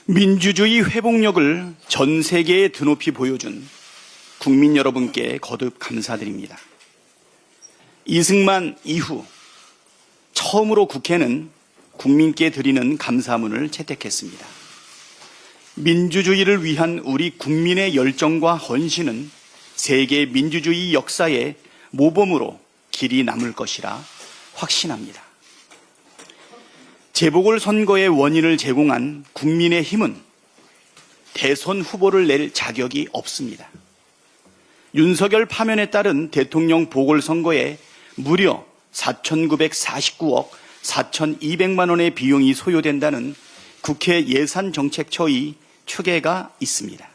민주주의 회복력을 전 세계에 드높이 보여준 국민 여러분께 거듭 감사드립니다. 이승만 이후 처음으로 국회는 국민께 드리는 감사문을 채택했습니다. 민주주의를 위한 우리 국민의 열정과 헌신은 세계 민주주의 역사의 모범으로 길이 남을 것이라 확신합니다. 재보궐선거의 원인을 제공한 국민의힘은 대선 후보를 낼 자격이 없습니다. 윤석열 파면에 따른 대통령 보궐선거에 무려 4,949억 4,200만 원의 비용이 소요된다는 국회 예산정책처의 추계가 있습니다.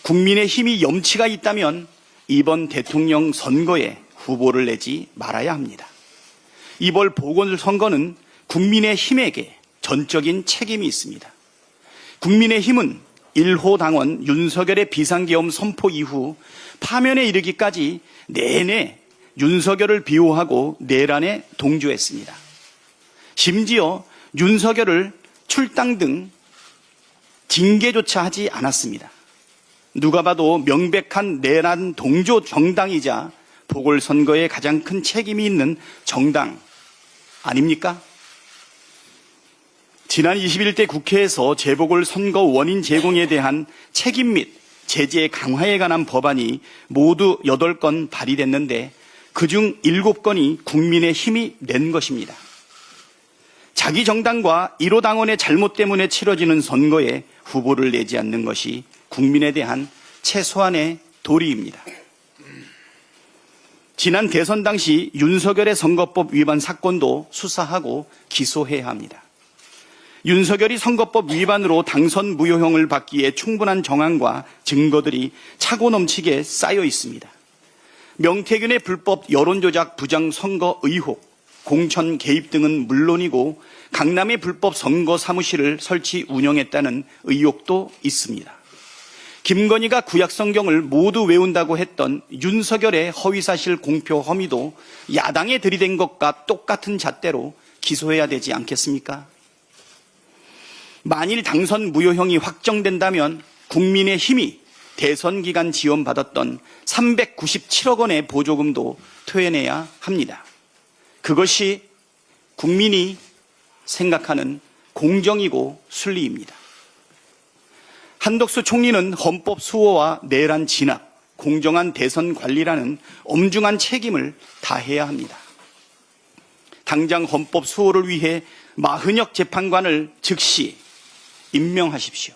국민의힘이 염치가 있다면 이번 대통령 선거에 후보를 내지 말아야 합니다. 이번 보궐선거는 국민의힘에게 전적인 책임이 있습니다. 국민의힘은 1호 당원 윤석열의 비상계엄 선포 이후 파면에 이르기까지 내내 윤석열을 비호하고 내란에 동조했습니다. 심지어 윤석열을 출당 등 징계조차 하지 않았습니다. 누가 봐도 명백한 내란 동조 정당이자 보궐선거에 가장 큰 책임이 있는 정당 아닙니까? 지난 21대 국회에서 재보궐선거 원인 제공에 대한 책임 및 제재 강화에 관한 법안이 모두 8건 발의됐는데 그중 7건이 국민의힘이 낸 것입니다. 자기 정당과 1호 당원의 잘못 때문에 치러지는 선거에 후보를 내지 않는 것이 국민에 대한 최소한의 도리입니다. 지난 대선 당시 윤석열의 선거법 위반 사건도 수사하고 기소해야 합니다. 윤석열이 선거법 위반으로 당선 무효형을 받기에 충분한 정황과 증거들이 차고 넘치게 쌓여 있습니다. 명태균의 불법 여론조작 부정 선거 의혹, 공천 개입 등은 물론이고 강남의 불법 선거 사무실을 설치 운영했다는 의혹도 있습니다. 김건희가 구약 성경을 모두 외운다고 했던 윤석열의 허위사실 공표 혐의도 야당에 들이댄 것과 똑같은 잣대로 기소해야 되지 않겠습니까? 만일 당선 무효형이 확정된다면 국민의힘이 대선 기간 지원받았던 397억 원의 보조금도 토해내야 합니다. 그것이 국민이 생각하는 공정이고 순리입니다. 한덕수 총리는 헌법 수호와 내란 진압, 공정한 대선 관리라는 엄중한 책임을 다해야 합니다. 당장 헌법 수호를 위해 마흔역 재판관을 즉시 임명하십시오.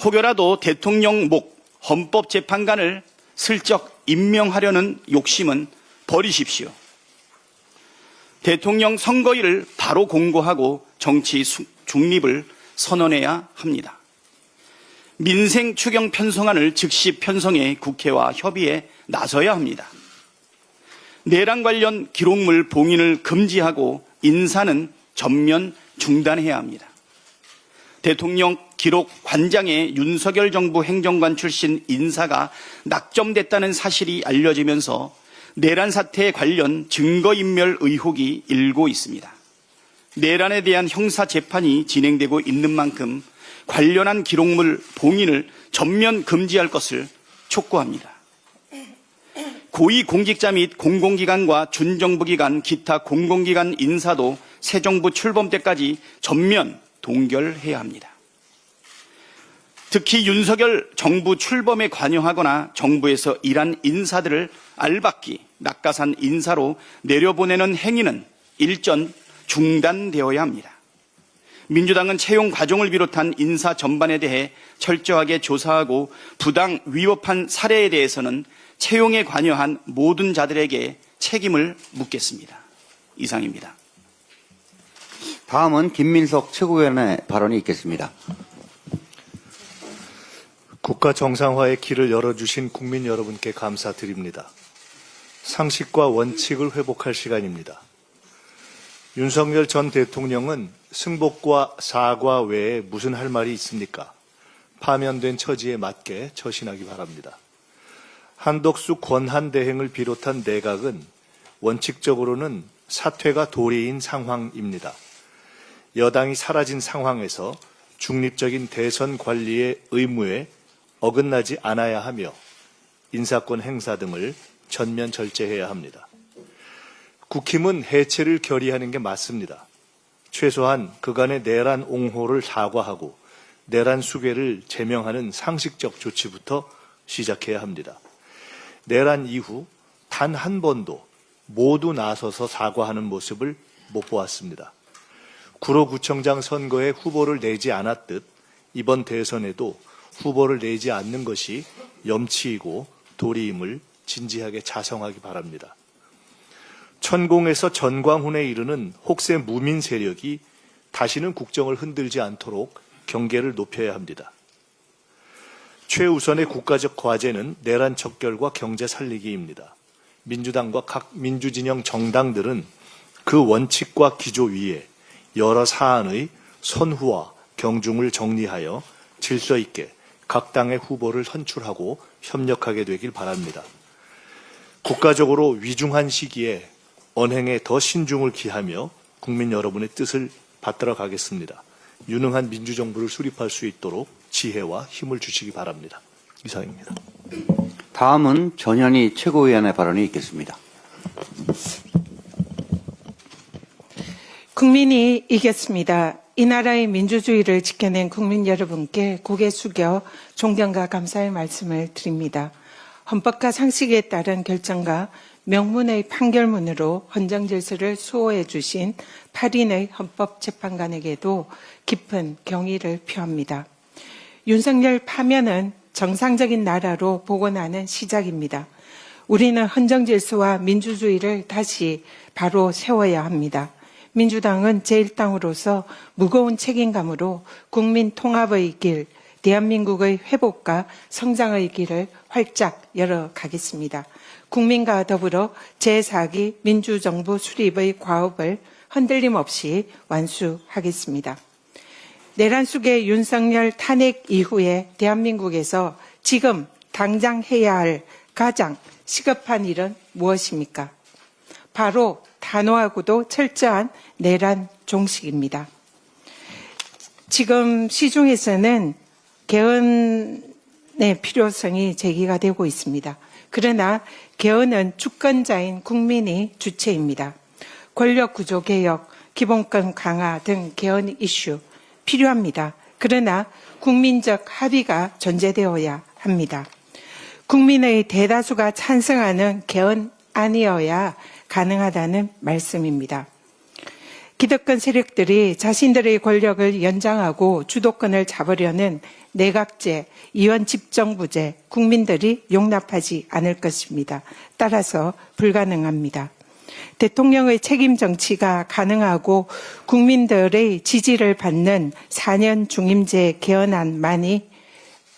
혹여라도 대통령 목 헌법재판관을 슬쩍 임명하려는 욕심은 버리십시오. 대통령 선거일을 바로 공고하고 정치 중립을 선언해야 합니다. 민생 추경 편성안을 즉시 편성해 국회와 협의에 나서야 합니다. 내란 관련 기록물 봉인을 금지하고 인사는 전면 중단해야 합니다. 대통령 기록 관장의 윤석열 정부 행정관 출신 인사가 낙점됐다는 사실이 알려지면서 내란 사태에 관련 증거인멸 의혹이 일고 있습니다. 내란에 대한 형사 재판이 진행되고 있는 만큼 관련한 기록물 봉인을 전면 금지할 것을 촉구합니다. 고위공직자 및 공공기관과 준정부기관, 기타 공공기관 인사도 새 정부 출범 때까지 전면 동결해야 합니다. 특히 윤석열 정부 출범에 관여하거나 정부에서 일한 인사들을 알박기, 낙하산 인사로 내려보내는 행위는 일전 중단되어야 합니다. 민주당은 채용 과정을 비롯한 인사 전반에 대해 철저하게 조사하고 부당 위법한 사례에 대해서는 채용에 관여한 모든 자들에게 책임을 묻겠습니다. 이상입니다. 다음은 김민석 최고위원의 발언이 있겠습니다. 국가 정상화의 길을 열어주신 국민 여러분께 감사드립니다. 상식과 원칙을 회복할 시간입니다. 윤석열 전 대통령은 승복과 사과 외에 무슨 할 말이 있습니까? 파면된 처지에 맞게 처신하기 바랍니다. 한덕수 권한대행을 비롯한 내각은 원칙적으로는 사퇴가 도리인 상황입니다. 여당이 사라진 상황에서 중립적인 대선 관리의 의무에 어긋나지 않아야 하며 인사권 행사 등을 전면 절제해야 합니다. 국힘은 해체를 결의하는 게 맞습니다. 최소한 그간의 내란 옹호를 사과하고 내란 수괴를 제명하는 상식적 조치부터 시작해야 합니다. 내란 이후 단 한 번도 모두 나서서 사과하는 모습을 못 보았습니다. 구로구청장 선거에 후보를 내지 않았듯 이번 대선에도 후보를 내지 않는 것이 염치이고 도리임을 진지하게 자성하기 바랍니다. 천공에서 전광훈에 이르는 혹세 무민 세력이 다시는 국정을 흔들지 않도록 경계를 높여야 합니다. 최우선의 국가적 과제는 내란 척결과 경제 살리기입니다. 민주당과 각 민주진영 정당들은 그 원칙과 기조 위에 여러 사안의 선후와 경중을 정리하여 질서 있게 각 당의 후보를 선출하고 협력하게 되길 바랍니다. 국가적으로 위중한 시기에 언행에 더 신중을 기하며 국민 여러분의 뜻을 받들어 가겠습니다. 유능한 민주정부를 수립할 수 있도록 지혜와 힘을 주시기 바랍니다. 이상입니다. 다음은 전현희 최고위원의 발언이 있겠습니다. 국민이 이겼습니다. 이 나라의 민주주의를 지켜낸 국민 여러분께 고개 숙여 존경과 감사의 말씀을 드립니다. 헌법과 상식에 따른 결정과 명문의 판결문으로 헌정질서를 수호해 주신 8인의 헌법재판관에게도 깊은 경의를 표합니다. 윤석열 파면은 정상적인 나라로 복원하는 시작입니다. 우리는 헌정질서와 민주주의를 다시 바로 세워야 합니다. 민주당은 제1당으로서 무거운 책임감으로 국민 통합의 길, 대한민국의 회복과 성장의 길을 활짝 열어가겠습니다. 국민과 더불어 제4기 민주정부 수립의 과업을 흔들림 없이 완수하겠습니다. 내란 속의 윤석열 탄핵 이후에 대한민국에서 지금 당장 해야 할 가장 시급한 일은 무엇입니까? 바로 단호하고도 철저한 내란 종식입니다. 지금 시중에서는 개헌의 필요성이 제기가 되고 있습니다. 그러나 개헌은 주권자인 국민이 주체입니다. 권력구조 개혁, 기본권 강화 등 개헌 이슈 필요합니다. 그러나 국민적 합의가 전제되어야 합니다. 국민의 대다수가 찬성하는 개헌안이어야 가능하다는 말씀입니다. 기득권 세력들이 자신들의 권력을 연장하고 주도권을 잡으려는 내각제, 이원 집정부제 국민들이 용납하지 않을 것입니다. 따라서 불가능합니다. 대통령의 책임 정치가 가능하고 국민들의 지지를 받는 4년 중임제 개헌안만이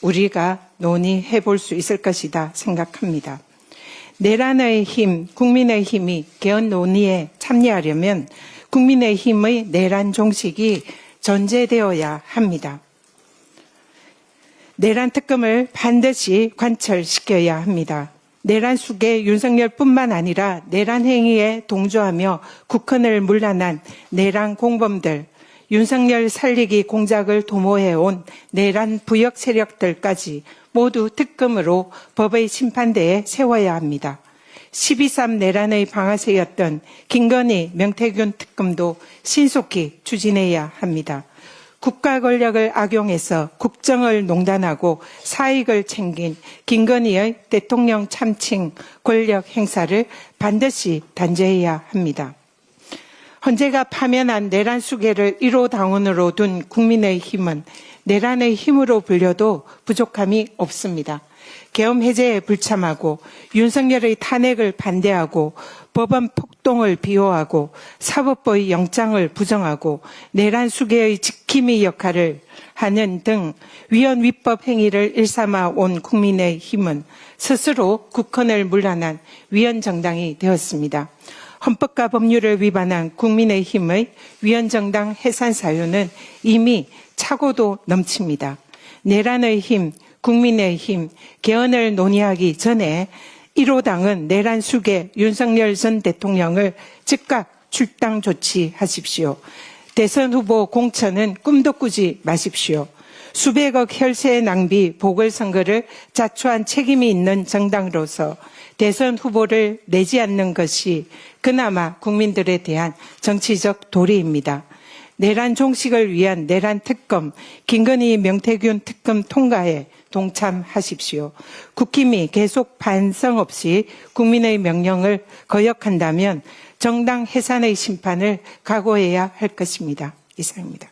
우리가 논의해 볼 수 있을 것이다 생각합니다. 내란의 힘, 국민의 힘이 개헌 논의에 참여하려면 국민의힘의 내란 종식이 전제되어야 합니다. 내란 특검을 반드시 관철시켜야 합니다. 내란 속에 윤석열뿐만 아니라 내란 행위에 동조하며 국헌을 문란한 내란 공범들, 윤석열 살리기 공작을 도모해온 내란 부역 세력들까지 모두 특검으로 법의 심판대에 세워야 합니다. 12.3 내란의 방아쇠였던 김건희, 명태균 특검도 신속히 추진해야 합니다. 국가 권력을 악용해서 국정을 농단하고 사익을 챙긴 김건희의 대통령 참칭 권력 행사를 반드시 단죄해야 합니다. 헌재가 파면한 내란 수괴를 1호 당원으로 둔 국민의힘은 내란의 힘으로 불려도 부족함이 없습니다. 계엄 해제에 불참하고 윤석열의 탄핵을 반대하고 법원 폭동을 비호하고 사법부의 영장을 부정하고 내란 수괴의 지킴이 역할을 하는 등 위헌 위법 행위를 일삼아 온 국민의힘은 스스로 국헌을 문란한 위헌 정당이 되었습니다. 헌법과 법률을 위반한 국민의힘의 위헌정당 해산 사유는 이미 차고도 넘칩니다. 내란의 힘, 국민의힘, 개헌을 논의하기 전에 1호당은 내란 수괴 윤석열 전 대통령을 즉각 출당 조치하십시오. 대선 후보 공천은 꿈도 꾸지 마십시오. 수백억 혈세 낭비 보궐선거를 자초한 책임이 있는 정당으로서 대선 후보를 내지 않는 것이 그나마 국민들에 대한 정치적 도리입니다. 내란 종식을 위한 내란 특검, 김건희 명태균 특검 통과에 동참하십시오. 국힘이 계속 반성 없이 국민의 명령을 거역한다면 정당 해산의 심판을 각오해야 할 것입니다. 이상입니다.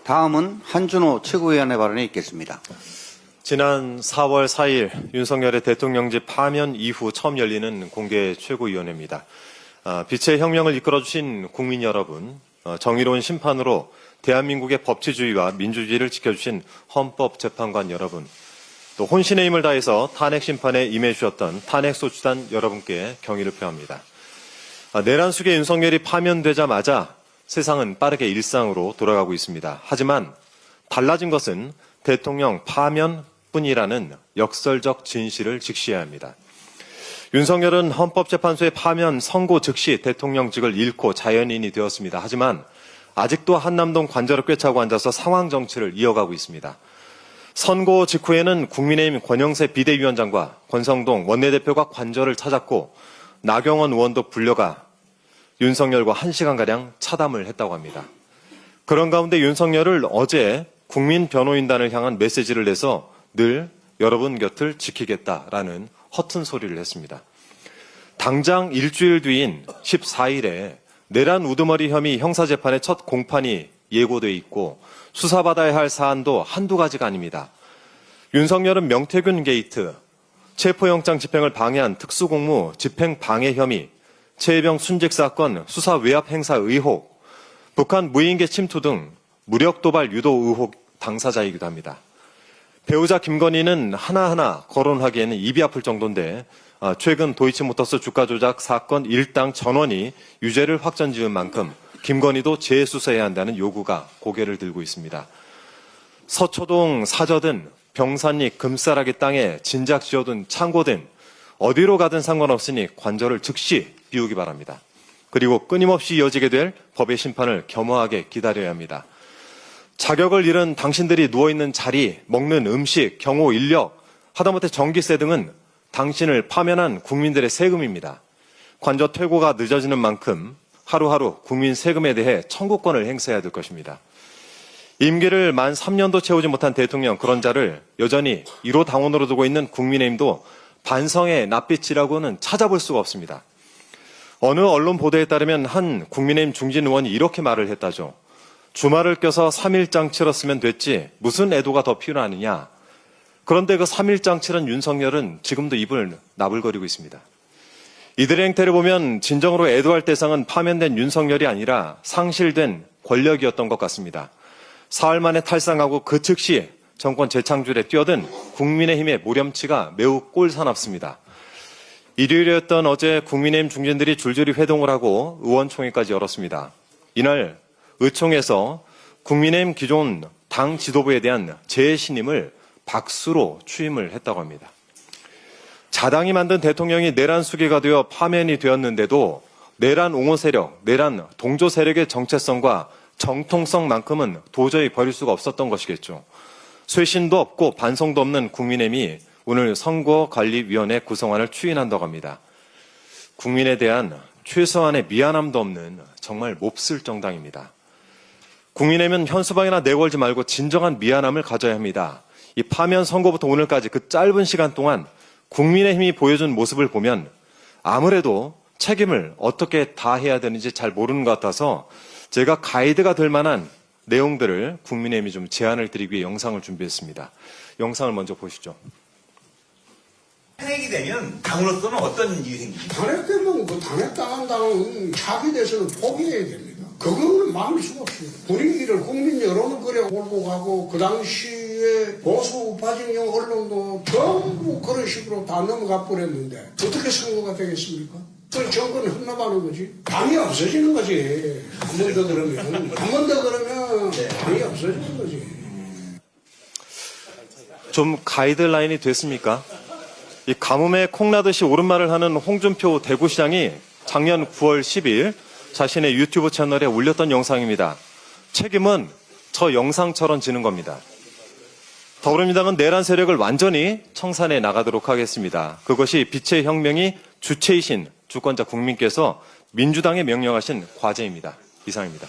다음은 한준호 최고위원의 발언이 있겠습니다. 지난 4월 4일 윤석열의 대통령직 파면 이후 처음 열리는 공개 최고위원회입니다. 빛의 혁명을 이끌어주신 국민 여러분, 정의로운 심판으로 대한민국의 법치주의와 민주주의를 지켜주신 헌법재판관 여러분, 또 혼신의 힘을 다해서 탄핵 심판에 임해주셨던 탄핵소추단 여러분께 경의를 표합니다. 내란 속에 윤석열이 파면되자마자 세상은 빠르게 일상으로 돌아가고 있습니다. 하지만 달라진 것은 대통령 파면뿐이라는 역설적 진실을 직시해야 합니다. 윤석열은 헌법재판소의 파면 선고 즉시 대통령직을 잃고 자연인이 되었습니다. 하지만 아직도 한남동 관저를 꿰차고 앉아서 상황 정치를 이어가고 있습니다. 선고 직후에는 국민의힘 권영세 비대위원장과 권성동 원내대표가 관저를 찾았고 나경원 의원도 불려가 윤석열과 1시간가량 차담을 했다고 합니다. 그런 가운데 윤석열을 어제 국민변호인단을 향한 메시지를 내서 늘 여러분 곁을 지키겠다라는 허튼 소리를 했습니다. 당장 일주일 뒤인 14일에 내란 우두머리 혐의 형사재판의 첫 공판이 예고돼 있고 수사받아야 할 사안도 한두 가지가 아닙니다. 윤석열은 명태균 게이트, 체포영장 집행을 방해한 특수공무 집행방해 혐의, 최혜병 순직 사건 수사 외압 행사 의혹, 북한 무인계 침투 등 무력 도발 유도 의혹 당사자이기도 합니다. 배우자 김건희는 하나하나 거론하기에는 입이 아플 정도인데 최근 도이치모터스 주가 조작 사건 일당 전원이 유죄를 확정지은 만큼 김건희도 재수사해야 한다는 요구가 고개를 들고 있습니다. 서초동 사저든 병산리 금싸라기 땅에 진작 지어둔 창고든 어디로 가든 상관없으니 관저를 즉시 비우기 바랍니다. 그리고 끊임없이 이어지게 될 법의 심판을 겸허하게 기다려야 합니다. 자격을 잃은 당신들이 누워있는 자리, 먹는 음식, 경호 인력, 하다못해 전기세 등은 당신을 파면한 국민들의 세금입니다. 관저 퇴고가 늦어지는 만큼 하루하루 국민 세금에 대해 청구권을 행사해야 될 것입니다. 임기를 만 3년도 채우지 못한 대통령 그런 자를 여전히 1호 당원으로 두고 있는 국민의힘도 반성의 낯빛이라고는 찾아볼 수가 없습니다. 어느 언론 보도에 따르면 한 국민의힘 중진 의원이 이렇게 말을 했다죠. 주말을 껴서 3일장 치렀으면 됐지 무슨 애도가 더 필요하느냐. 그런데 그 3일장 치른 윤석열은 지금도 입을 나불거리고 있습니다. 이들의 행태를 보면 진정으로 애도할 대상은 파면된 윤석열이 아니라 상실된 권력이었던 것 같습니다. 사흘 만에 탈상하고 그 즉시 정권 재창출에 뛰어든 국민의힘의 모렴치가 매우 꼴사납습니다. 일요일이었던 어제 국민의힘 중진들이 줄줄이 회동을 하고 의원총회까지 열었습니다. 이날 의총에서 국민의힘 기존 당 지도부에 대한 재신임을 박수로 취임을 했다고 합니다. 자당이 만든 대통령이 내란 수괴가 되어 파면이 되었는데도 내란 옹호 세력, 내란 동조 세력의 정체성과 정통성만큼은 도저히 버릴 수가 없었던 것이겠죠. 쇄신도 없고 반성도 없는 국민의힘이 오늘 선거관리위원회 구성안을 추인한다고 합니다. 국민에 대한 최소한의 미안함도 없는 정말 몹쓸 정당입니다. 국민의힘은 현수막이나 내걸지 말고 진정한 미안함을 가져야 합니다. 이 파면 선거부터 오늘까지 그 짧은 시간 동안 국민의힘이 보여준 모습을 보면 아무래도 책임을 어떻게 다해야 되는지 잘 모르는 것 같아서 제가 가이드가 될 만한 내용들을 국민의힘이 좀 제안을 드리기 위해 영상을 준비했습니다. 영상을 먼저 보시죠. 탄핵이 되면 당으로서는 어떤 일이 생깁니까? 탄핵되면 그 탄핵당한 당은 차기 대선을 포기해야 됩니다. 그거는 막을 수가 없습니다. 분위기를 국민 여론을 그래 몰고 가고 그 당시에 보수 우파진영 언론도 전부 그런 식으로 다 넘어가 버렸는데 어떻게 선거가 되겠습니까? 그 정권을 혼납하는 거지. 당이 없어지는 거지. 한 번 더 그러면. 한 번 더 그러면 당이 없어지는 거지. 좀 가이드라인이 됐습니까? 이 가뭄에 콩나듯이 오른말을 하는 홍준표 대구시장이 작년 9월 10일 자신의 유튜브 채널에 올렸던 영상입니다. 책임은 저 영상처럼 지는 겁니다. 더불어민주당은 내란 세력을 완전히 청산해 나가도록 하겠습니다. 그것이 빛의 혁명이 주체이신 주권자 국민께서 민주당에 명령하신 과제입니다. 이상입니다.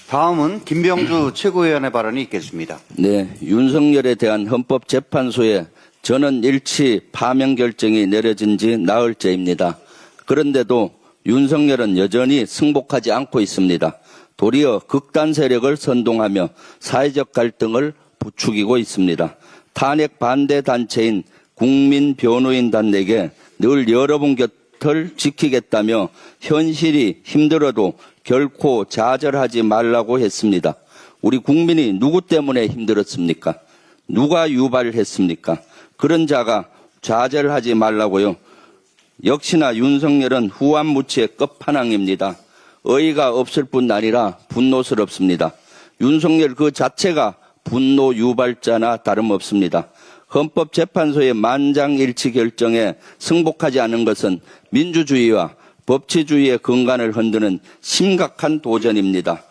다음은 김병주 최고위원의 발언이 있겠습니다. 네, 윤석열에 대한 헌법재판소의 전원일치 파면 결정이 내려진 지 나흘째입니다. 그런데도 윤석열은 여전히 승복하지 않고 있습니다. 도리어 극단 세력을 선동하며 사회적 갈등을 부추기고 있습니다. 탄핵 반대 단체인 국민변호인단에게 늘 여러분 곁을 지키겠다며 현실이 힘들어도 결코 좌절하지 말라고 했습니다. 우리 국민이 누구 때문에 힘들었습니까? 누가 유발했습니까? 그런 자가 좌절하지 말라고요. 역시나 윤석열은 후한무치의 끝판왕입니다. 어이가 없을 뿐 아니라 분노스럽습니다. 윤석열 그 자체가 분노 유발자나 다름없습니다. 헌법재판소의 만장일치 결정에 승복하지 않은 것은 민주주의와 법치주의의 근간을 흔드는 심각한 도전입니다.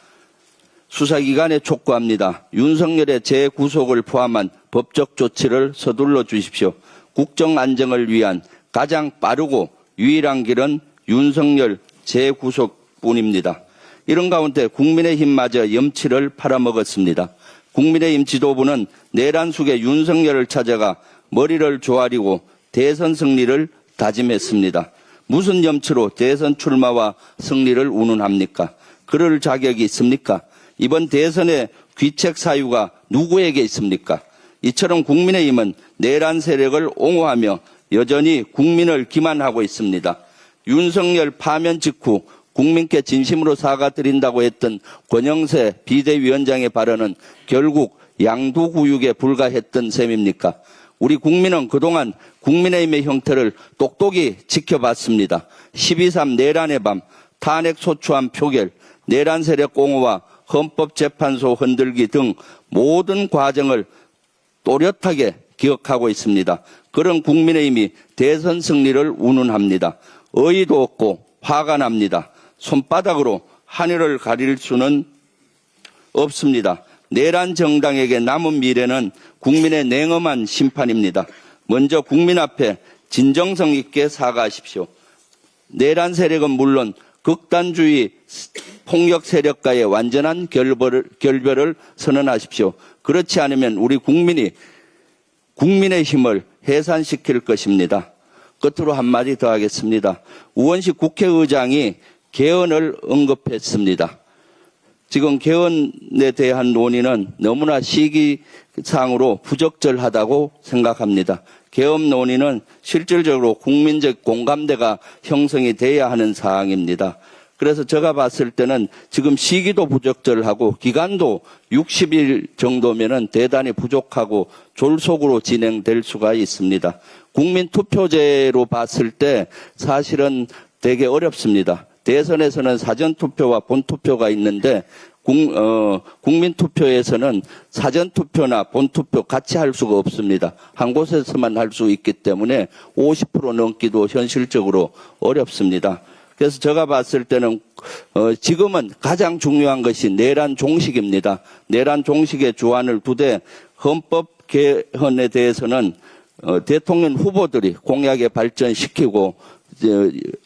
수사기관에 촉구합니다. 윤석열의 재구속을 포함한 법적 조치를 서둘러 주십시오. 국정 안정을 위한 가장 빠르고 유일한 길은 윤석열 재구속뿐입니다. 이런 가운데 국민의힘마저 염치를 팔아먹었습니다. 국민의힘 지도부는 내란 속의 윤석열을 찾아가 머리를 조아리고 대선 승리를 다짐했습니다. 무슨 염치로 대선 출마와 승리를 운운합니까? 그럴 자격이 있습니까? 이번 대선의 귀책 사유가 누구에게 있습니까? 이처럼 국민의힘은 내란 세력을 옹호하며 여전히 국민을 기만하고 있습니다. 윤석열 파면 직후 국민께 진심으로 사과드린다고 했던 권영세 비대위원장의 발언은 결국 양두구육에 불과했던 셈입니까? 우리 국민은 그동안 국민의힘의 형태를 똑똑히 지켜봤습니다. 12.3 내란의 밤, 탄핵 소추안 표결, 내란 세력 옹호와 헌법재판소 흔들기 등 모든 과정을 또렷하게 기억하고 있습니다. 그런 국민의힘이 대선 승리를 운운합니다. 어이도 없고 화가 납니다. 손바닥으로 하늘을 가릴 수는 없습니다. 내란 정당에게 남은 미래는 국민의 냉엄한 심판입니다. 먼저 국민 앞에 진정성 있게 사과하십시오. 내란 세력은 물론 극단주의 폭력 세력과의 완전한 결별을 선언하십시오. 그렇지 않으면 우리 국민이 국민의 힘을 해산시킬 것입니다. 끝으로 한마디 더 하겠습니다. 우원식 국회의장이 개헌을 언급했습니다. 지금 개헌에 대한 논의는 너무나 시기상으로 부적절하다고 생각합니다. 개헌 논의는 실질적으로 국민적 공감대가 형성이 돼야 하는 사항입니다. 그래서 제가 봤을 때는 지금 시기도 부적절하고 기간도 60일 정도면은 대단히 부족하고 졸속으로 진행될 수가 있습니다. 국민투표제로 봤을 때 사실은 되게 어렵습니다. 대선에서는 사전투표와 본투표가 있는데 국민투표에서는 사전투표나 본투표 같이 할 수가 없습니다. 한 곳에서만 할 수 있기 때문에 50% 넘기도 현실적으로 어렵습니다. 그래서 제가 봤을 때는 지금은 가장 중요한 것이 내란 종식입니다. 내란 종식의 주안을 두되 헌법 개헌에 대해서는 대통령 후보들이 공약에 발전시키고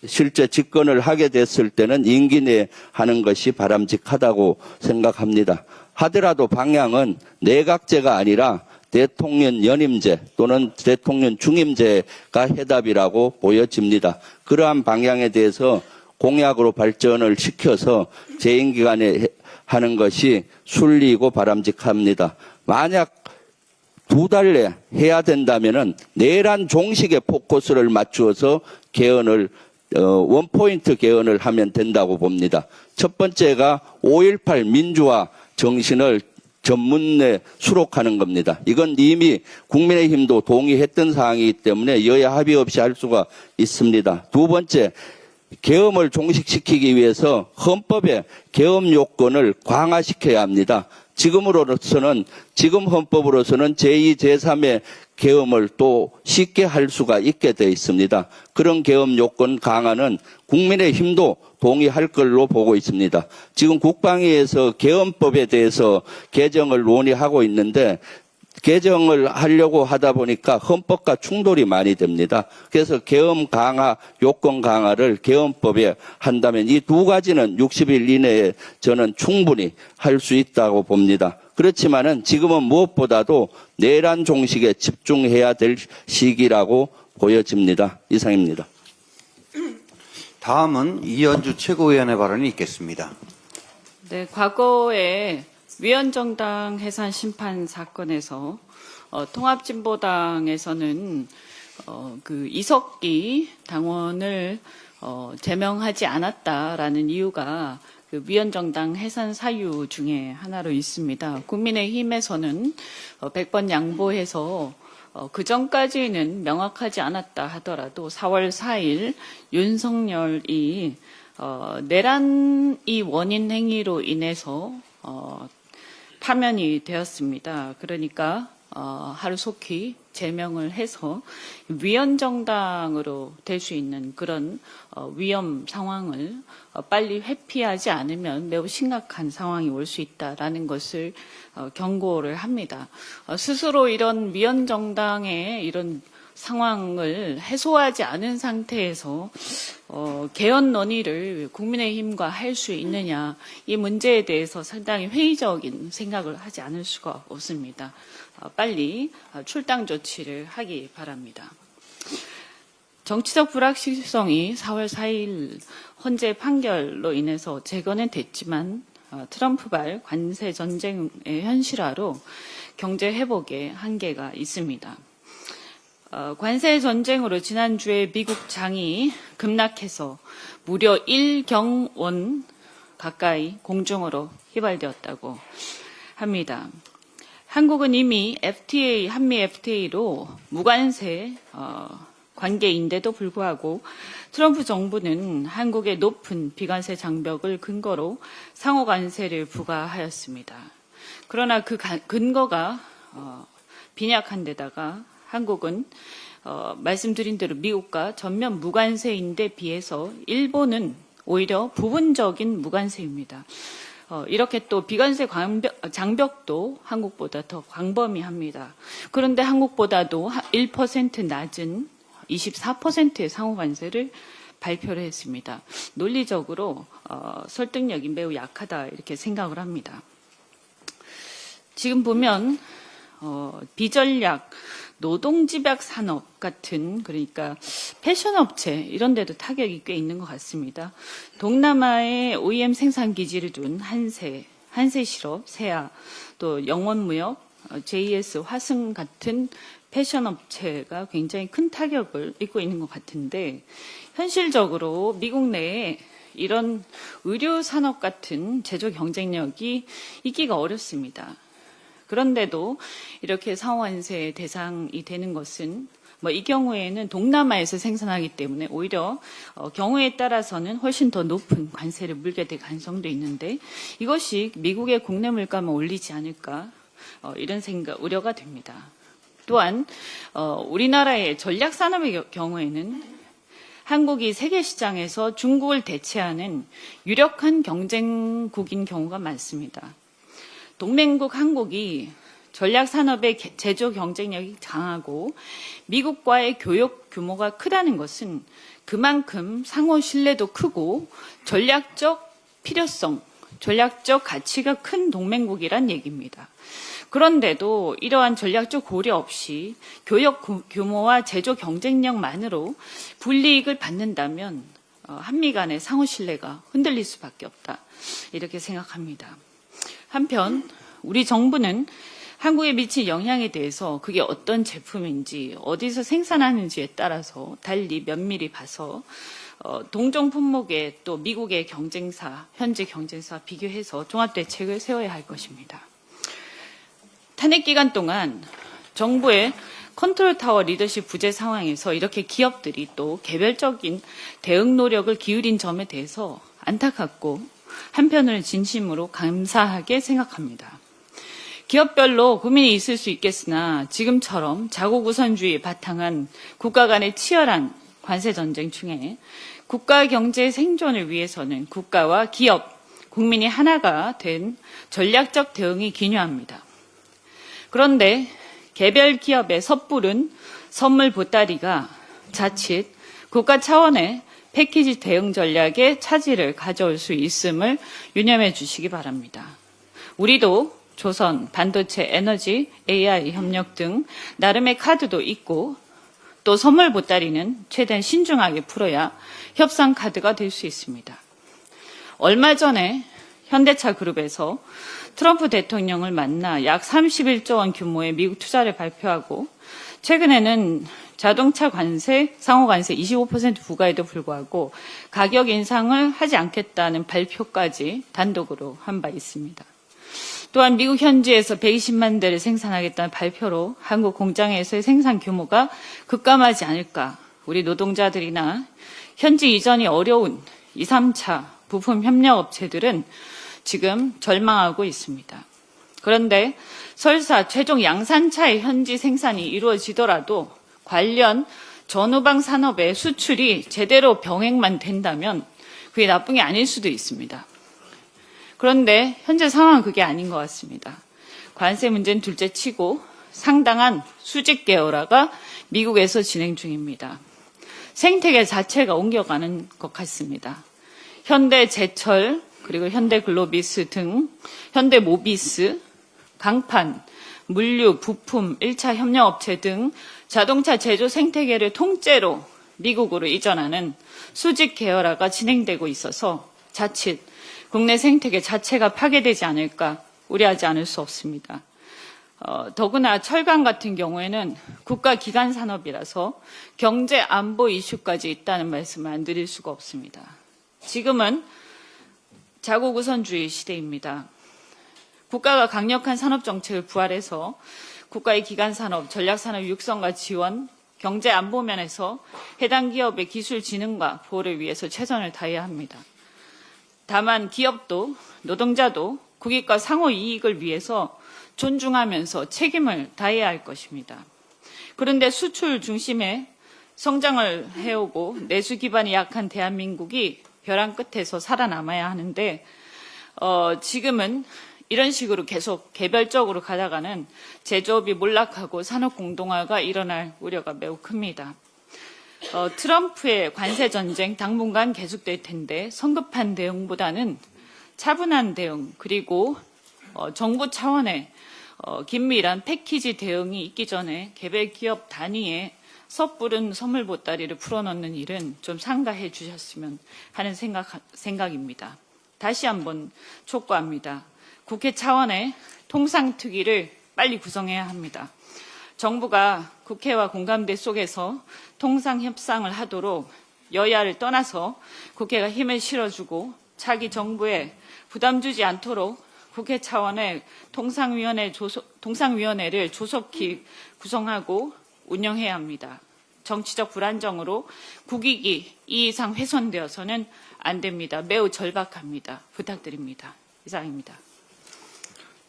실제 집권을 하게 됐을 때는 임기 내에 하는 것이 바람직하다고 생각합니다. 하더라도 방향은 내각제가 아니라 대통령 연임제 또는 대통령 중임제가 해답이라고 보여집니다. 그러한 방향에 대해서 공약으로 발전을 시켜서 재임 기간에 하는 것이 순리이고 바람직합니다. 만약 2달 내 해야 된다면은 내란 종식에 포커스를 맞추어서 개헌을 원포인트 개헌을 하면 된다고 봅니다. 첫 번째가 5.18 민주화 정신을 전문에 수록하는 겁니다. 이건 이미 국민의힘도 동의했던 사항이기 때문에 여야 합의 없이 할 수가 있습니다. 두 번째, 계엄을 종식시키기 위해서 헌법의 계엄 요건을 강화시켜야 합니다. 지금 헌법으로서는 제2, 제3의 계엄을 또 쉽게 할 수가 있게 되어 있습니다. 그런 계엄 요건 강화는 국민의힘도 동의할 걸로 보고 있습니다. 지금 국방위에서 계엄법에 대해서 개정을 논의하고 있는데 개정을 하려고 하다 보니까 헌법과 충돌이 많이 됩니다. 그래서 계엄 강화, 요건 강화를 계엄법에 한다면 이 두 가지는 60일 이내에 저는 충분히 할 수 있다고 봅니다. 그렇지만은 지금은 무엇보다도 내란 종식에 집중해야 될 시기라고 보여집니다. 이상입니다. 다음은 이현주 최고위원의 발언이 있겠습니다. 네, 과거에 위헌정당 해산 심판 사건에서 통합진보당에서는 그 이석기 당원을 제명하지 않았다라는 이유가 그 위헌정당 해산 사유 중에 하나로 있습니다. 국민의힘에서는 100번 양보해서 그 전까지는 명확하지 않았다 하더라도 4월 4일 윤석열이 내란이 원인 행위로 인해서 파면이 되었습니다. 그러니까 하루속히 제명을 해서 위헌정당으로 될 수 있는 그런 위험 상황을 빨리 회피하지 않으면 매우 심각한 상황이 올 수 있다라는 것을 경고를 합니다. 스스로 이런 위헌정당의 이런 상황을 해소하지 않은 상태에서 개헌 논의를 국민의힘과 할 수 있느냐, 이 문제에 대해서 상당히 회의적인 생각을 하지 않을 수가 없습니다. 빨리 출당 조치를 하기 바랍니다. 정치적 불확실성이 4월 4일 헌재 판결로 인해서 재건은 됐지만 트럼프발 관세 전쟁의 현실화로 경제 회복에 한계가 있습니다. 관세 전쟁으로 지난주에 미국 장이 급락해서 무려 1경원 가까이 공중으로 휘발되었다고 합니다. 한국은 이미 FTA, 한미 FTA로 무관세 관계인데도 불구하고 트럼프 정부는 한국의 높은 비관세 장벽을 근거로 상호 관세를 부과하였습니다. 그러나 그 근거가 빈약한 데다가 한국은 말씀드린 대로 미국과 전면 무관세인데 비해서 일본은 오히려 부분적인 무관세입니다. 이렇게 또 비관세 장벽도 한국보다 더 광범위합니다. 그런데 한국보다도 1% 낮은 24%의 상호관세를 발표를 했습니다. 논리적으로 설득력이 매우 약하다 이렇게 생각을 합니다. 지금 보면 비전략, 노동집약 산업 같은, 그러니까 패션업체 이런 데도 타격이 꽤 있는 것 같습니다. 동남아에 OEM 생산 기지를 둔 한세실업, 세아, 또 영원무역, JS 화승 같은 패션업체가 굉장히 큰 타격을 입고 있는 것 같은데, 현실적으로 미국 내에 이런 의료산업 같은 제조 경쟁력이 있기가 어렵습니다. 그런데도 이렇게 상호관세 대상이 되는 것은 이 경우에는 동남아에서 생산하기 때문에 오히려 경우에 따라서는 훨씬 더 높은 관세를 물게 될 가능성도 있는데, 이것이 미국의 국내 물가만 올리지 않을까 이런 우려가 됩니다. 또한 우리나라의 전략산업의 경우에는 한국이 세계 시장에서 중국을 대체하는 유력한 경쟁국인 경우가 많습니다. 동맹국 한국이 전략산업의 제조 경쟁력이 강하고 미국과의 교역 규모가 크다는 것은 그만큼 상호 신뢰도 크고 전략적 필요성, 전략적 가치가 큰 동맹국이란 얘기입니다. 그런데도 이러한 전략적 고려 없이 교역 규모와 제조 경쟁력만으로 불이익을 받는다면 한미 간의 상호 신뢰가 흔들릴 수밖에 없다, 이렇게 생각합니다. 한편 우리 정부는 한국에 미친 영향에 대해서 그게 어떤 제품인지 어디서 생산하는지에 따라서 달리 면밀히 봐서 동종 품목의 또 미국의 경쟁사, 현재 경쟁사 비교해서 종합대책을 세워야 할 것입니다. 탄핵 기간 동안 정부의 컨트롤타워 리더십 부재 상황에서 이렇게 기업들이 또 개별적인 대응 노력을 기울인 점에 대해서 안타깝고 한편으로는 진심으로 감사하게 생각합니다. 기업별로 고민이 있을 수 있겠으나 지금처럼 자국우선주의 바탕한 국가 간의 치열한 관세 전쟁 중에 국가 경제 생존을 위해서는 국가와 기업, 국민이 하나가 된 전략적 대응이 기묘합니다. 그런데 개별 기업의 섣부른 선물 보따리가 자칫 국가 차원의 패키지 대응 전략의 차질을 가져올 수 있음을 유념해 주시기 바랍니다. 우리도 조선, 반도체, 에너지, AI 협력 등 나름의 카드도 있고 또 선물 보따리는 최대한 신중하게 풀어야 협상 카드가 될 수 있습니다. 얼마 전에 현대차 그룹에서 트럼프 대통령을 만나 약 31조 원 규모의 미국 투자를 발표하고 최근에는 자동차 관세, 상호 관세 25% 부과에도 불구하고 가격 인상을 하지 않겠다는 발표까지 단독으로 한 바 있습니다. 또한 미국 현지에서 120만 대를 생산하겠다는 발표로 한국 공장에서의 생산 규모가 급감하지 않을까, 우리 노동자들이나 현지 이전이 어려운 2, 3차 부품 협력 업체들은 지금 절망하고 있습니다. 그런데 설사 최종 양산차의 현지 생산이 이루어지더라도 관련 전후방 산업의 수출이 제대로 병행만 된다면 그게 나쁜 게 아닐 수도 있습니다. 그런데 현재 상황은 그게 아닌 것 같습니다. 관세 문제는 둘째치고 상당한 수직 계열화가 미국에서 진행 중입니다. 생태계 자체가 옮겨가는 것 같습니다. 현대제철, 그리고 현대글로비스 등 현대모비스, 강판, 물류, 부품, 1차 협력업체 등 자동차 제조 생태계를 통째로 미국으로 이전하는 수직 계열화가 진행되고 있어서 자칫 국내 생태계 자체가 파괴되지 않을까 우려하지 않을 수 없습니다. 더구나 철강 같은 경우에는 국가 기간 산업이라서 경제 안보 이슈까지 있다는 말씀을 안 드릴 수가 없습니다. 지금은 자국 우선주의 시대입니다. 국가가 강력한 산업 정책을 부활해서 국가의 기간 산업, 전략 산업 육성과 지원, 경제 안보 면에서 해당 기업의 기술 진흥과 보호를 위해서 최선을 다해야 합니다. 다만 기업도 노동자도 국익과 상호 이익을 위해서 존중하면서 책임을 다해야 할 것입니다. 그런데 수출 중심의 성장을 해오고 내수 기반이 약한 대한민국이 벼랑 끝에서 살아남아야 하는데 지금은 이런 식으로 계속 개별적으로 가다가는 제조업이 몰락하고 산업 공동화가 일어날 우려가 매우 큽니다. 트럼프의 관세 전쟁 당분간 계속될 텐데 성급한 대응보다는 차분한 대응 그리고 정부 차원의 긴밀한 패키지 대응이 있기 전에 개별 기업 단위의 섣부른 선물 보따리를 풀어넣는 일은 좀 삼가해 주셨으면 하는 생각입니다. 다시 한번 촉구합니다. 국회 차원의 통상특위를 빨리 구성해야 합니다. 정부가 국회와 공감대 속에서 통상협상을 하도록 여야를 떠나서 국회가 힘을 실어주고 차기 정부에 부담 주지 않도록 국회 차원의 통상위원회를 조속히 구성하고 운영해야 합니다. 정치적 불안정으로 국익이 이 이상 훼손되어서는 안 됩니다. 매우 절박합니다. 부탁드립니다. 이상입니다.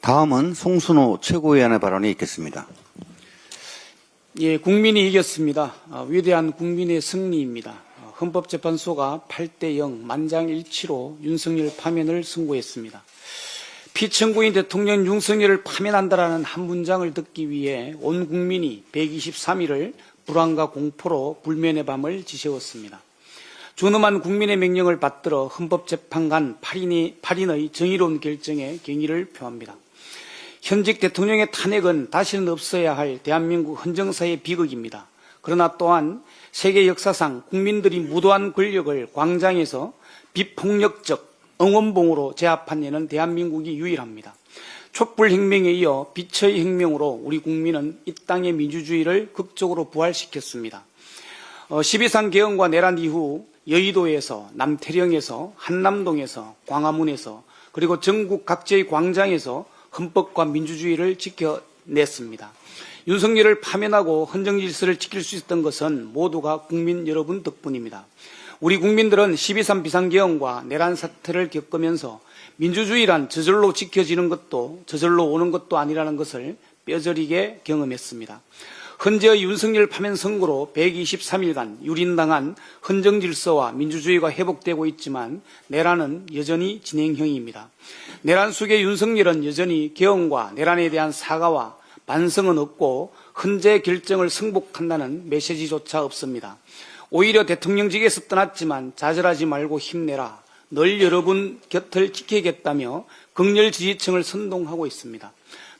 다음은 송순호 최고위원의 발언이 있겠습니다. 예, 국민이 이겼습니다. 위대한 국민의 승리입니다. 헌법재판소가 8대0 만장일치로 윤석열 파면을 선고했습니다. 피청구인 대통령 윤석열을 파면한다라는 한 문장을 듣기 위해 온 국민이 123일을 불안과 공포로 불면의 밤을 지새웠습니다. 준엄한 국민의 명령을 받들어 헌법재판관 8인의 정의로운 결정에 경의를 표합니다. 현직 대통령의 탄핵은 다시는 없어야 할 대한민국 헌정사의 비극입니다. 그러나 또한 세계 역사상 국민들이 무도한 권력을 광장에서 비폭력적 응원봉으로 제압한 예는 대한민국이 유일합니다. 촛불혁명에 이어 빛의 혁명으로 우리 국민은 이 땅의 민주주의를 극적으로 부활시켰습니다. 12.3 개헌과 내란 이후 여의도에서, 남태령에서, 한남동에서, 광화문에서 그리고 전국 각지의 광장에서 헌법과 민주주의를 지켜냈습니다. 윤석열을 파면하고 헌정질서를 지킬 수 있었던 것은 모두가 국민 여러분 덕분입니다. 우리 국민들은 12.3 비상계엄과 내란 사태를 겪으면서 민주주의란 저절로 지켜지는 것도 저절로 오는 것도 아니라는 것을 뼈저리게 경험했습니다. 헌재의 윤석열 파면 선고로 123일간 유린당한 헌정질서와 민주주의가 회복되고 있지만 내란은 여전히 진행형입니다. 내란 속의 윤석열은 여전히 개헌과 내란에 대한 사과와 반성은 없고 헌재 결정을 승복한다는 메시지조차 없습니다. 오히려 대통령직에서 떠났지만 좌절하지 말고 힘내라. 늘 여러분 곁을 지키겠다며 극렬 지지층을 선동하고 있습니다.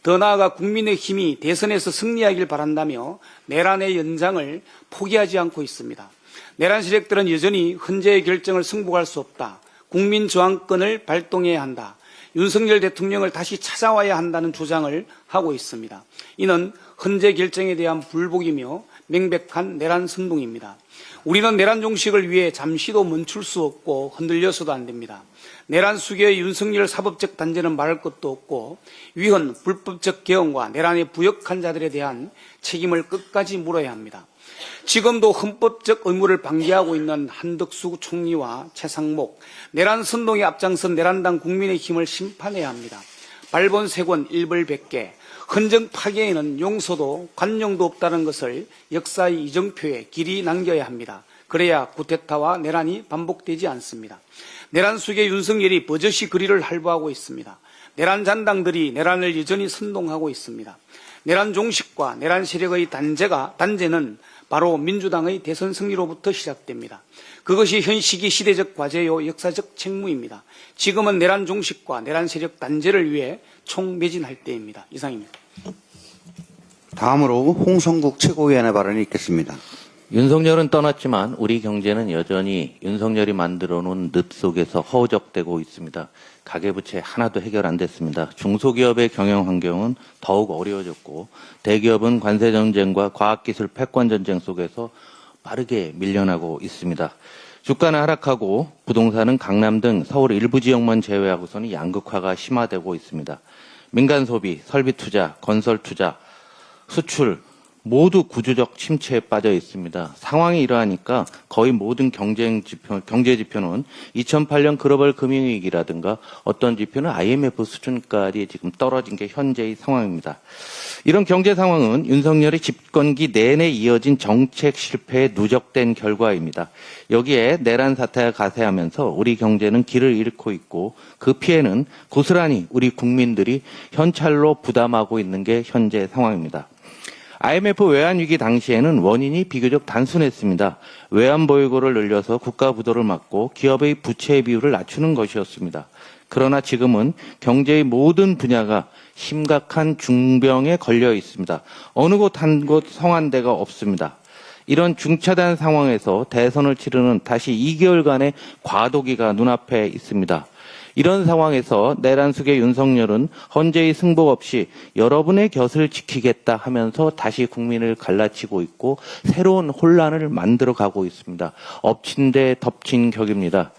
더 나아가 국민의힘이 대선에서 승리하길 바란다며 내란의 연장을 포기하지 않고 있습니다. 내란 세력들은 여전히 헌재의 결정을 승복할 수 없다. 국민 저항권을 발동해야 한다. 윤석열 대통령을 다시 찾아와야 한다는 주장을 하고 있습니다. 이는 헌재 결정에 대한 불복이며 명백한 내란 선동입니다. 우리는 내란 종식을 위해 잠시도 멈출 수 없고 흔들려서도 안 됩니다. 내란 수교의 윤석열 사법적 단죄는 말할 것도 없고 위헌 불법적 개헌과 내란에 부역한 자들에 대한 책임을 끝까지 물어야 합니다. 지금도 헌법적 의무를 방기하고 있는 한덕수 총리와 최상목, 내란 선동에 앞장선 내란당 국민의힘을 심판해야 합니다. 발본색원 일벌백계, 헌정 파괴에는 용서도 관용도 없다는 것을 역사의 이정표에 길이 남겨야 합니다. 그래야 쿠데타와 내란이 반복되지 않습니다. 내란 속에 윤석열이 버젓이 거리를 할부하고 있습니다. 내란 잔당들이 내란을 여전히 선동하고 있습니다. 내란 종식과 내란 세력의 단죄는 바로 민주당의 대선 승리로부터 시작됩니다. 그것이 현 시기 시대적 과제요 역사적 책무입니다. 지금은 내란 종식과 내란 세력 단죄를 위해 총매진할 때입니다. 이상입니다. 다음으로 홍성국 최고위원의 발언이 있겠습니다. 윤석열은 떠났지만 우리 경제는 여전히 윤석열이 만들어 놓은 늪 속에서 허우적대고 있습니다. 가계부채 하나도 해결 안 됐습니다. 중소기업의 경영 환경은 더욱 어려워졌고 대기업은 관세전쟁과 과학기술 패권전쟁 속에서 빠르게 밀려나고 있습니다. 주가는 하락하고 부동산은 강남 등 서울 일부 지역만 제외하고서는 양극화가 심화되고 있습니다. 민간 소비, 설비 투자, 건설 투자, 수출 모두 구조적 침체에 빠져 있습니다. 상황이 이러하니까 거의 모든 경제 지표는 2008년 글로벌 금융위기라든가 어떤 지표는 IMF 수준까지 지금 떨어진 게 현재의 상황입니다. 이런 경제 상황은 윤석열의 집권기 내내 이어진 정책 실패에 누적된 결과입니다. 여기에 내란 사태가 가세하면서 우리 경제는 길을 잃고 있고 그 피해는 고스란히 우리 국민들이 현찰로 부담하고 있는 게 현재 상황입니다. IMF 외환위기 당시에는 원인이 비교적 단순했습니다. 외환보유고를 늘려서 국가 부도를 막고 기업의 부채 비율을 낮추는 것이었습니다. 그러나 지금은 경제의 모든 분야가 심각한 중병에 걸려 있습니다. 어느 곳 한 곳 성한 데가 없습니다. 이런 중차단 상황에서 대선을 치르는 다시 2개월간의 과도기가 눈앞에 있습니다. 이런 상황에서 내란 속의 윤석열은 헌재의 승복 없이 여러분의 곁을 지키겠다 하면서 다시 국민을 갈라치고 있고 새로운 혼란을 만들어가고 있습니다. 엎친 데 덮친 격입니다.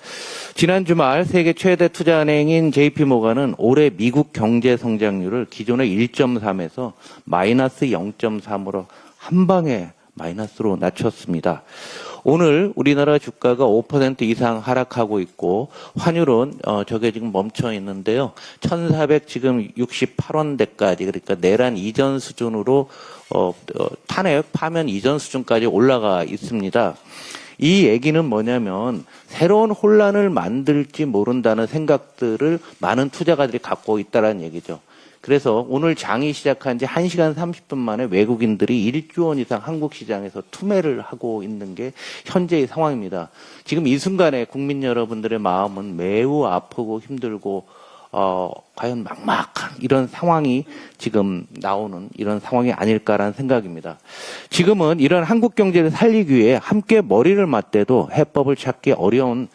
지난 주말 세계 최대 투자은행인 JP모건은 올해 미국 경제 성장률을 기존의 1.3에서 마이너스 0.3으로 한 방에 마이너스로 낮췄습니다. 오늘 우리나라 주가가 5% 이상 하락하고 있고 환율은 저게 지금 멈춰 있는데요. 1,468원대까지 그러니까 내란 이전 수준으로 탄핵 파면 이전 수준까지 올라가 있습니다. 이 얘기는 뭐냐면 새로운 혼란을 만들지 모른다는 생각들을 많은 투자가들이 갖고 있다는 얘기죠. 그래서 오늘 장이 시작한 지 1시간 30분 만에 외국인들이 1조 원 이상 한국 시장에서 투매를 하고 있는 게 현재의 상황입니다. 지금 이 순간에 국민 여러분들의 마음은 매우 아프고 힘들고 과연 막막한 이런 상황이 지금 나오는 이런 상황이 아닐까라는 생각입니다. 지금은 이런 한국 경제를 살리기 위해 함께 머리를 맞대도 해법을 찾기 어려운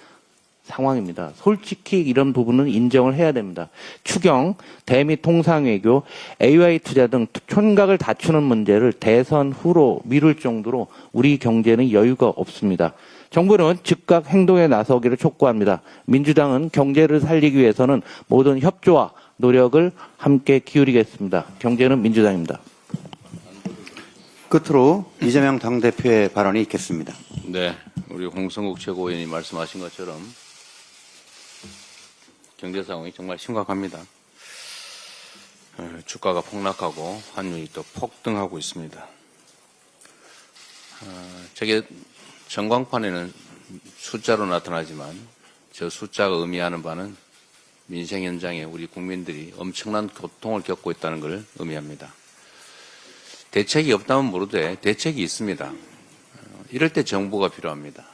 상황입니다. 솔직히 이런 부분은 인정을 해야 됩니다. 추경, 대미 통상외교, AI 투자 등 촌각을 다투는 문제를 대선 후로 미룰 정도로 우리 경제는 여유가 없습니다. 정부는 즉각 행동에 나서기를 촉구합니다. 민주당은 경제를 살리기 위해서는 모든 협조와 노력을 함께 기울이겠습니다. 경제는 민주당입니다. 끝으로 이재명 당대표의 발언이 있겠습니다. 네, 우리 홍성국 최고위원이 말씀하신 것처럼 경제 상황이 정말 심각합니다. 주가가 폭락하고 환율이 또 폭등하고 있습니다. 저게 전광판에는 숫자로 나타나지만 저 숫자가 의미하는 바는 민생 현장에 우리 국민들이 엄청난 고통을 겪고 있다는 것을 의미합니다. 대책이 없다면 모르되 대책이 있습니다. 이럴 때 정부가 필요합니다.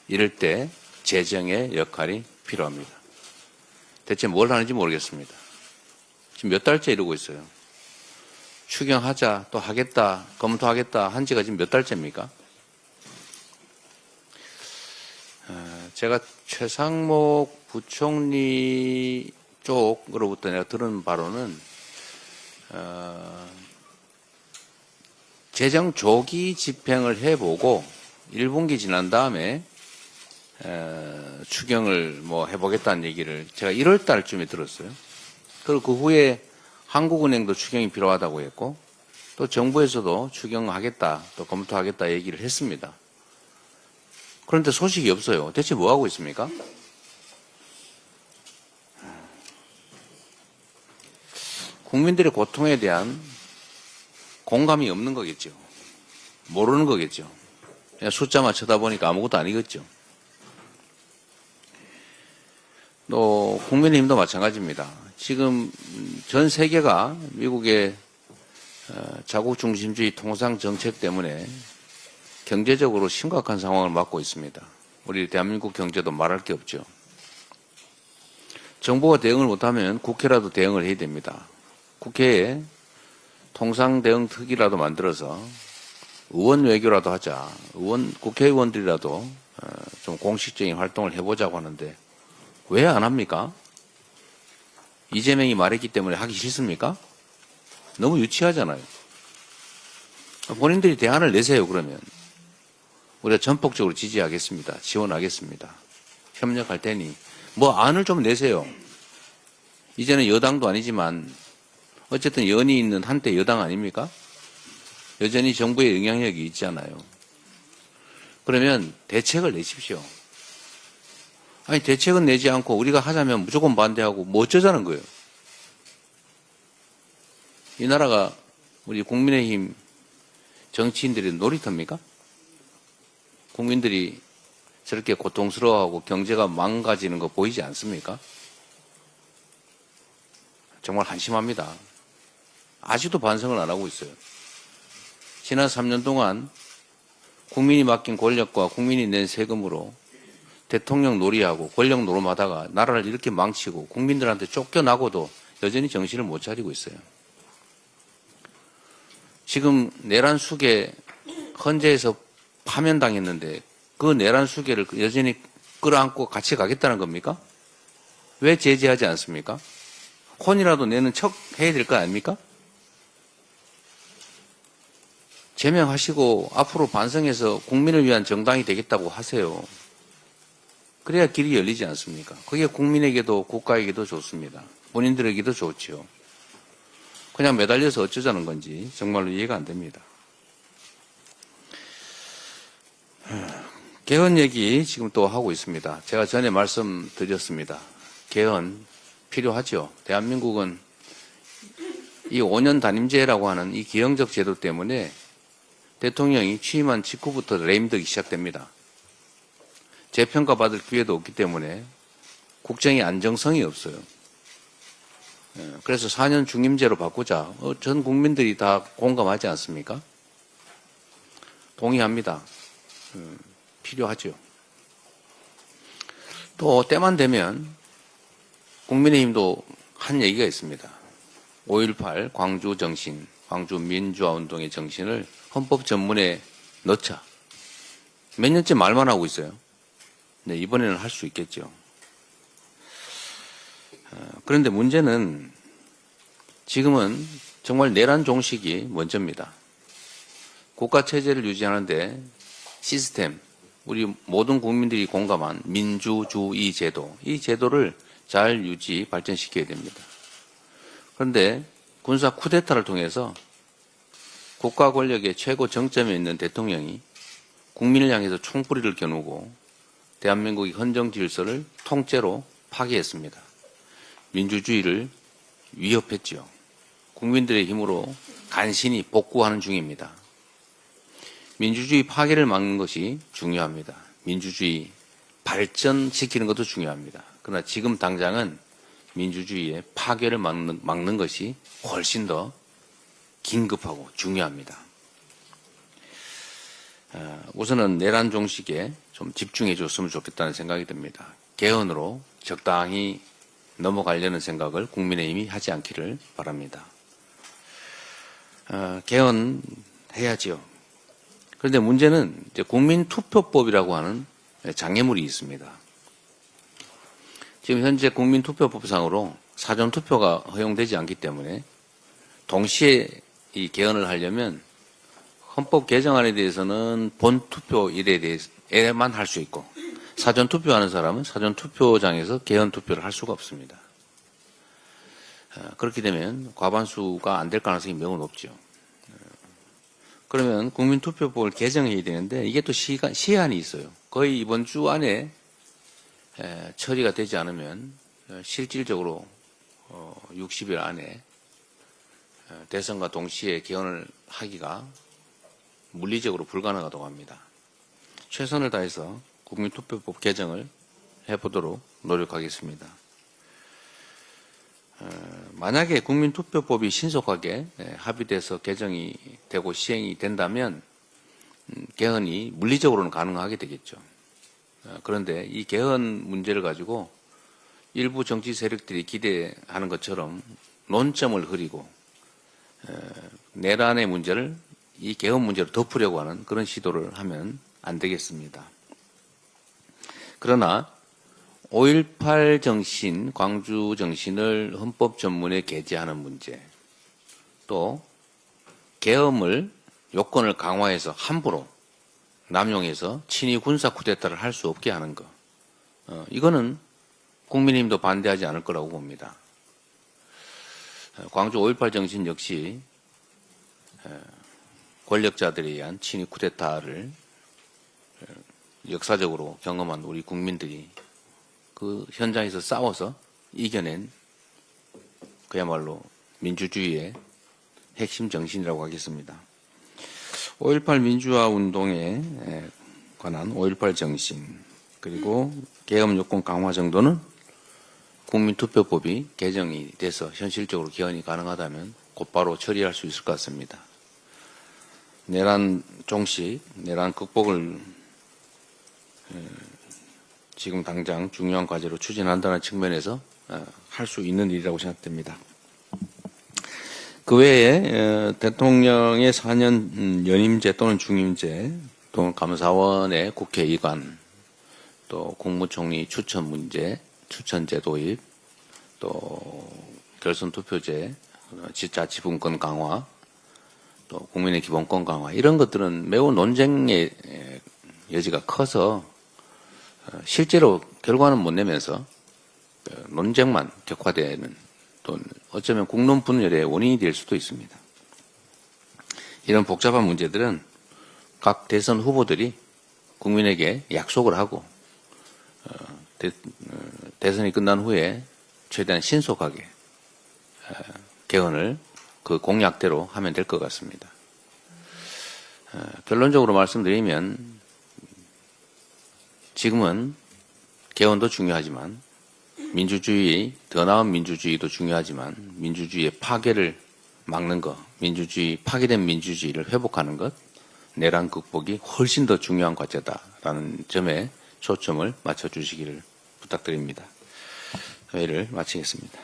이럴 때 재정의 역할이 필요합니다. 대체 뭘 하는지 모르겠습니다. 지금 몇 달째 이러고 있어요. 추경하자, 또 하겠다, 검토하겠다 한 지가 지금 몇 달째입니까? 제가 최상목 부총리 쪽으로부터 내가 들은 바로는 재정 조기 집행을 해보고 1분기 지난 다음에 추경을 뭐 해보겠다는 얘기를 제가 1월 달쯤에 들었어요. 그리고 그 후에 한국은행도 추경이 필요하다고 했고 또 정부에서도 추경하겠다 또 검토하겠다 얘기를 했습니다. 그런데 소식이 없어요. 대체 뭐 하고 있습니까? 국민들의 고통에 대한 공감이 없는 거겠죠. 모르는 거겠죠. 그냥 숫자만 쳐다보니까 아무것도 아니겠죠. 또 국민의힘도 마찬가지입니다. 지금 전 세계가 미국의 자국 중심주의 통상 정책 때문에 경제적으로 심각한 상황을 맞고 있습니다. 우리 대한민국 경제도 말할 게 없죠. 정부가 대응을 못하면 국회라도 대응을 해야 됩니다. 국회에 통상 대응 특위라도 만들어서 의원 외교라도 하자. 국회의원들이라도 좀 공식적인 활동을 해보자고 하는데 왜 안 합니까? 이재명이 말했기 때문에 하기 싫습니까? 너무 유치하잖아요. 본인들이 대안을 내세요, 그러면. 우리가 전폭적으로 지지하겠습니다. 지원하겠습니다. 협력할 테니. 뭐 안을 좀 내세요. 이제는 여당도 아니지만 어쨌든 연이 있는 한때 여당 아닙니까? 여전히 정부의 영향력이 있잖아요. 그러면 대책을 내십시오. 아니 대책은 내지 않고 우리가 하자면 무조건 반대하고 뭐 어쩌자는 거예요. 이 나라가 우리 국민의힘 정치인들의 놀이터입니까? 국민들이 저렇게 고통스러워하고 경제가 망가지는 거 보이지 않습니까? 정말 한심합니다. 아직도 반성을 안 하고 있어요. 지난 3년 동안 국민이 맡긴 권력과 국민이 낸 세금으로 대통령 놀이하고 권력 노름하다가 나라를 이렇게 망치고 국민들한테 쫓겨나고도 여전히 정신을 못 차리고 있어요. 지금 내란 수계 헌재에서 파면당했는데 그 내란 수계를 여전히 끌어안고 같이 가겠다는 겁니까? 왜 제재하지 않습니까? 혼이라도 내는 척 해야 될 거 아닙니까? 제명하시고 앞으로 반성해서 국민을 위한 정당이 되겠다고 하세요. 그래야 길이 열리지 않습니까? 그게 국민에게도 국가에게도 좋습니다. 본인들에게도 좋죠. 그냥 매달려서 어쩌자는 건지 정말로 이해가 안 됩니다. 개헌 얘기 지금 또 하고 있습니다. 제가 전에 말씀드렸습니다. 개헌 필요하죠. 대한민국은 이 5년 단임제라고 하는 이 기형적 제도 때문에 대통령이 취임한 직후부터 레임덕이 시작됩니다. 재평가받을 기회도 없기 때문에 국정의 안정성이 없어요. 그래서 4년 중임제로 바꾸자. 전 국민들이 다 공감하지 않습니까? 동의합니다. 필요하죠. 또 때만 되면 국민의힘도 한 얘기가 있습니다. 5.18 광주 정신, 광주 민주화 운동의 정신을 헌법 전문에 넣자. 몇 년째 말만 하고 있어요. 네, 이번에는 할 수 있겠죠. 그런데 문제는 지금은 정말 내란 종식이 먼저입니다. 국가체제를 유지하는데 시스템, 우리 모든 국민들이 공감한 민주주의 제도, 이 제도를 잘 유지, 발전시켜야 됩니다. 그런데 군사 쿠데타를 통해서 국가 권력의 최고 정점에 있는 대통령이 국민을 향해서 총뿌리를 겨누고 대한민국의 헌정 질서를 통째로 파괴했습니다. 민주주의를 위협했지요. 국민들의 힘으로 간신히 복구하는 중입니다. 민주주의 파괴를 막는 것이 중요합니다. 민주주의 발전시키는 것도 중요합니다. 그러나 지금 당장은 민주주의의 파괴를 막는 것이 훨씬 더 긴급하고 중요합니다. 우선은 내란 종식에 좀 집중해 줬으면 좋겠다는 생각이 듭니다. 개헌으로 적당히 넘어가려는 생각을 국민의힘이 하지 않기를 바랍니다. 개헌해야지요. 그런데 문제는 이제 국민투표법이라고 하는 장애물이 있습니다. 지금 현재 국민투표법상으로 사전투표가 허용되지 않기 때문에 동시에 이 개헌을 하려면 헌법 개정안에 대해서는 본투표일에만 할 수 있고 사전투표하는 사람은 사전투표장에서 개헌투표를 할 수가 없습니다. 그렇게 되면 과반수가 안 될 가능성이 매우 높죠. 그러면 국민투표법을 개정해야 되는데 이게 또 시한이 있어요. 거의 이번 주 안에 처리가 되지 않으면 실질적으로 60일 안에 대선과 동시에 개헌을 하기가 물리적으로 불가능하다고 합니다. 최선을 다해서 국민투표법 개정을 해보도록 노력하겠습니다. 만약에 국민투표법이 신속하게 합의돼서 개정이 되고 시행이 된다면 개헌이 물리적으로는 가능하게 되겠죠. 그런데 이 개헌 문제를 가지고 일부 정치 세력들이 기대하는 것처럼 논점을 흐리고 내란의 문제를 이 개헌 문제로 덮으려고 하는 그런 시도를 하면 안 되겠습니다. 그러나 5.18 정신, 광주 정신을 헌법 전문에 게재하는 문제, 또 계엄을 요건을 강화해서 함부로 남용해서 친위 군사 쿠데타를 할 수 없게 하는 것, 이거는 국민의힘도 반대하지 않을 거라고 봅니다. 광주 5.18 정신 역시 권력자들에 의한 친위 쿠데타를 역사적으로 경험한 우리 국민들이 그 현장에서 싸워서 이겨낸 그야말로 민주주의의 핵심 정신이라고 하겠습니다. 5.18 민주화 운동에 관한 5.18 정신, 그리고 계엄 요건 강화 정도는 국민투표법이 개정이 돼서 현실적으로 개헌이 가능하다면 곧바로 처리할 수 있을 것 같습니다. 내란 종식, 내란 극복을 지금 당장 중요한 과제로 추진한다는 측면에서 할 수 있는 일이라고 생각됩니다. 그 외에 대통령의 4년 연임제 또는 중임제, 또 감사원의 국회 이관, 또 국무총리 추천 문제, 추천제 도입, 또 결선투표제, 자치분권 강화, 또 국민의 기본권 강화, 이런 것들은 매우 논쟁의 여지가 커서 실제로 결과는 못 내면서 논쟁만 격화되는, 또 어쩌면 국론 분열의 원인이 될 수도 있습니다. 이런 복잡한 문제들은 각 대선 후보들이 국민에게 약속을 하고 대선이 끝난 후에 최대한 신속하게 개헌을 그 공약대로 하면 될 것 같습니다. 결론적으로 말씀드리면 지금은 개헌도 중요하지만 민주주의, 더 나은 민주주의도 중요하지만 민주주의의 파괴를 막는 것, 파괴된 민주주의를 회복하는 것, 내란 극복이 훨씬 더 중요한 과제다라는 점에 초점을 맞춰주시기를 부탁드립니다. 회의를 마치겠습니다.